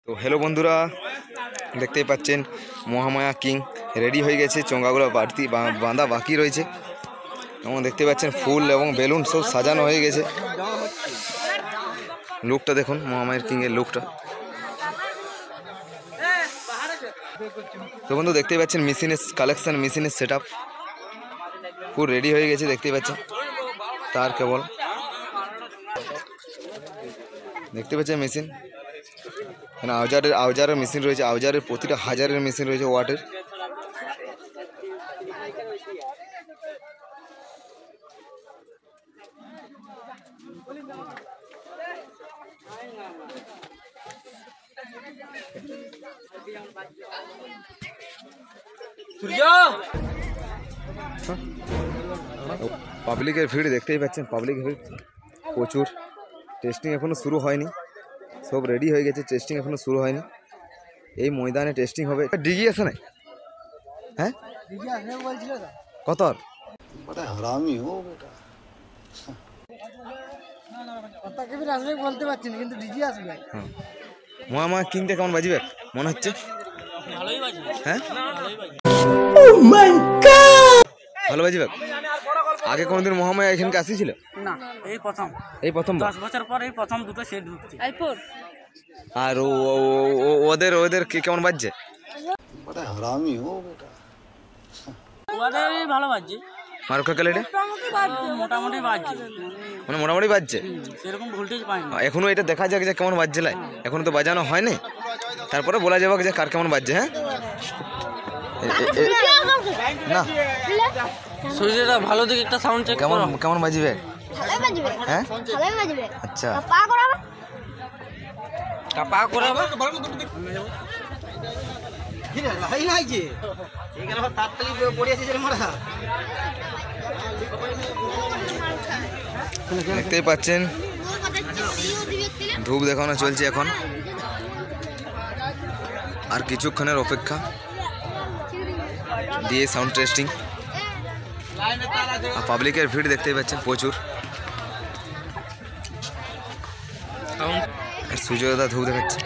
তো হ্যালো বন্ধুরা, দেখতেই পাচ্ছেন মহামায়া কিং রেডি হয়ে গেছে। চোঙ্গাগুলো বাড়তি বাঁধা বাকি রয়েছে এবং দেখতে পাচ্ছেন ফুল এবং বেলুন সব সাজানো হয়ে গেছে। লুকটা দেখুন, মহামায়ার কিংয়ের লুকটা। তো বন্ধু দেখতেই পাচ্ছেন মেশিনের কালেকশন, মেশিনের সেট আপ পুরো রেডি হয়ে গেছে। দেখতেই পাচ্ছেন তার কেবল দেখতে পাচ্ছেন মেশিন, এখানে আউজারের মেশিন রয়েছে। আউজারের প্রতিটা হাজারের মেশিন রয়েছে ওয়াটের। পাবলিকের ভিড় দেখতেই পাচ্ছেন, পাবলিকের ভিড় প্রচুর। টেস্টিং এখনো শুরু হয়নি, সব রেডি হয়ে গেছে, টেস্টিং এখনো শুরু হয়নি। এই ময়দানে টেস্টিং হবে। ডিগি আছে না? হ্যাঁ, কত হারামি হো বেটা, বলতে পারছি না, কিন্তু ডিজি আসবে। হ্যাঁ, মহামায়া কিংটা কেমন বাজবে মনে হচ্ছে? ভালোই বাজবে। হ্যাঁ, ভালো বাজবে। আগে কোনদিন মহামায়া এখানকে আসিছিল না? এই প্রথম, এই প্রথম 10 বছর পর এই প্রথম দুটো সেট ঢুকছে। আর ওদের ওদের কেমন বাজছে? হারামি হো বেটা, ওদের ভালো বাজছে। মারুকা কালেটা মোটামুটি বাজছে, মানে মোটামুটি বাজছে, সেরকম ভোল্টেজ পায়নি এখনো। এটা দেখা যাক যে কেমন বাজছে। এখনো তো বাজানো হয়নি, তারপরে বলা যাবে যে কার কেমন বাজছে। হ্যাঁ না, সুইচটা ভালো দিকে একটা সাউন্ড চেক কেমন কেমন বাজবে? হ্যাঁ আচ্ছা, কাপা করাবা দেখতেই পাচ্ছেন ধূপ দেখানো চলছে এখন। আর কিছুক্ষণের অপেক্ষা দিয়ে সাউন্ড টেস্টিং। আর পাবলিকের ভিড় দেখতেই পাচ্ছেন প্রচুর। সূর্যদা ধূপ দেখাচ্ছে,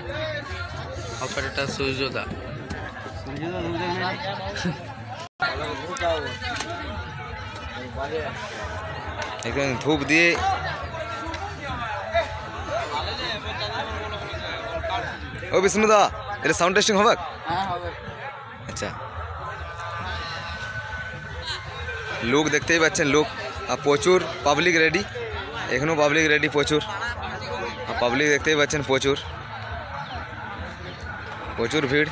অপারেটর সূর্যদা। এখানে ধূপ দিয়ে ও বিষ্ণুদা, এটা সাউন্ড টেস্টিং হবে? আচ্ছা, লোক দেখতেই পাচ্ছেন, লোক আর প্রচুর। পাবলিক রেডি, এখনো পাবলিক রেডি প্রচুর। আর পাবলিক দেখতেই পাচ্ছেন প্রচুর প্রচুর ভিড়।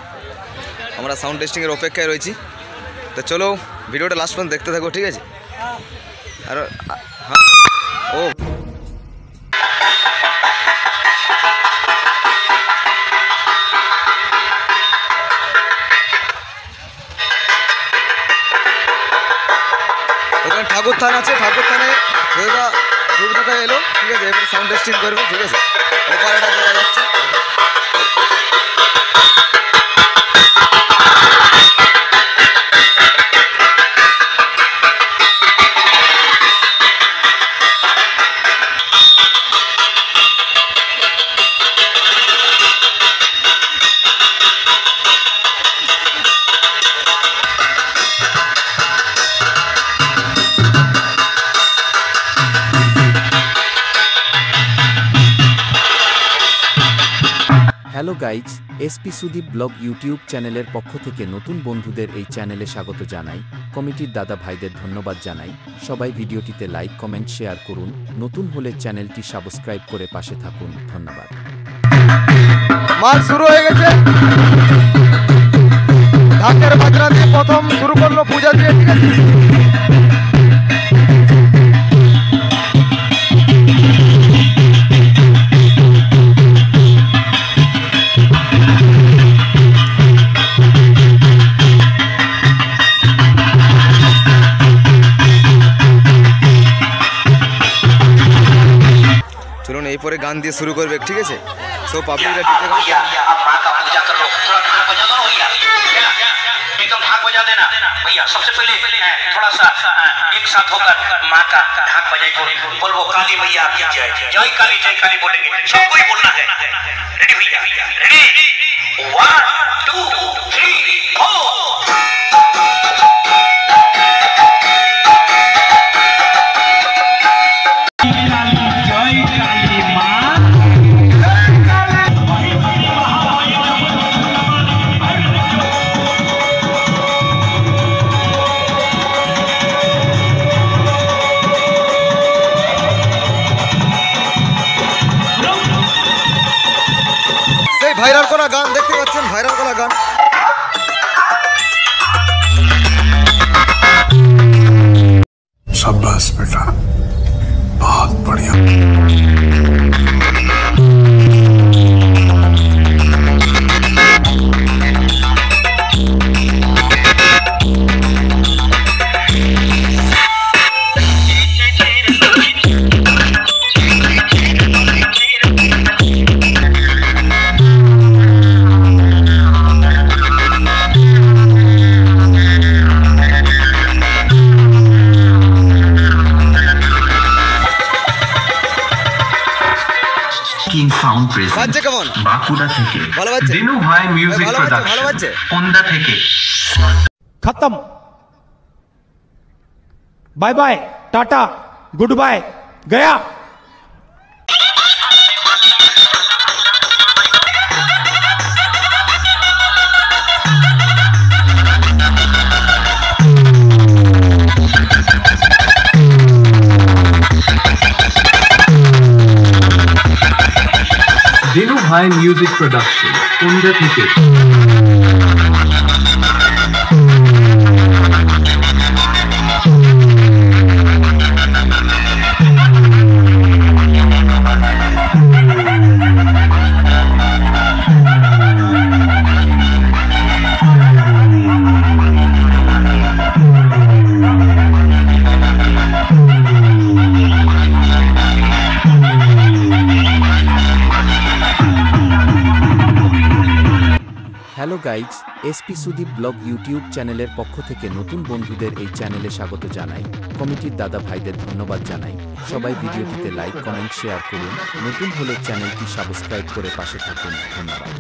আমরা সাউন্ড টেস্টিংয়ের অপেক্ষায় রয়েছি। তো চলো ভিডিওটা লাস্ট পর্যন্ত দেখতে থাকো, ঠিক আছে? আর ও এখানে ঠাকুর থান আছে, ঠাকুর থানে ধূপ দেখা এলো, ঠিক আছে? এবার সাউন্ড টেস্টিং করবে, ঠিক আছে? অপারেটর দেখা যাচ্ছে। Hello guys, SP Sudip blog YouTube চ্যানেলের পক্ষ থেকে নতুন বন্ধুদের এই চ্যানেলে স্বাগত জানাই। কমিটির দাদা ভাইদের ধন্যবাদ জানাই। সবাই ভিডিওটিতে লাইক, কমেন্ট, শেয়ার করুন। নতুন হলে চ্যানেলটি সাবস্ক্রাইব করে পাশে থাকুন। ধন্যবাদ। মাল শুরু হয়ে গেছে, ঢাকের বাজনা দিয়ে প্রথম শুরু করলো পূজা দিয়ে, ঠিক আছে? চলুন এরপরে গান দিয়ে শুরু করবে, ঠিক আছে? সো পাবলিকরা एकदम ढाक बजा देना भैया। सबसे पहले थोड़ा सा एक साथ होकर माँ का ढाक बजाई, बोलो काली मैया की जय, जय काली बोलेंगे, सबको ही बोलना है। रेडी भैया, रेडी। ভাইরাল করা গান দেখতে পাচ্ছেন, ভাইরাল করা গান। शाबाश बेटा, बहुत बढ़िया। সাউন্ড প্রেজেন্ট বাজছে কেমন? বাঁকুড়া থেকে ভালো বাজছে? দিনু ভাই মিউজিক ভালো বাজছে, ভালো বাজছে? প্রোডাকশন কোন্দা থেকে। खत्म, bye bye, tata, good bye, गया। দিনু ভাই মিউজিক প্রোডাকশন কোন্দা থেকে। Hello guys, SP Sudip blog YouTube চ্যানেলের পক্ষ থেকে নতুন বন্ধুদের এই চ্যানেলে স্বাগত জানাই। কমিটির দাদা ভাইদের ধন্যবাদ জানাই। সবাই ভিডিওটিতে লাইক, কমেন্ট, শেয়ার করুন। নতুন হলে চ্যানেলটি সাবস্ক্রাইব করে পাশে থাকুন। ধন্যবাদ।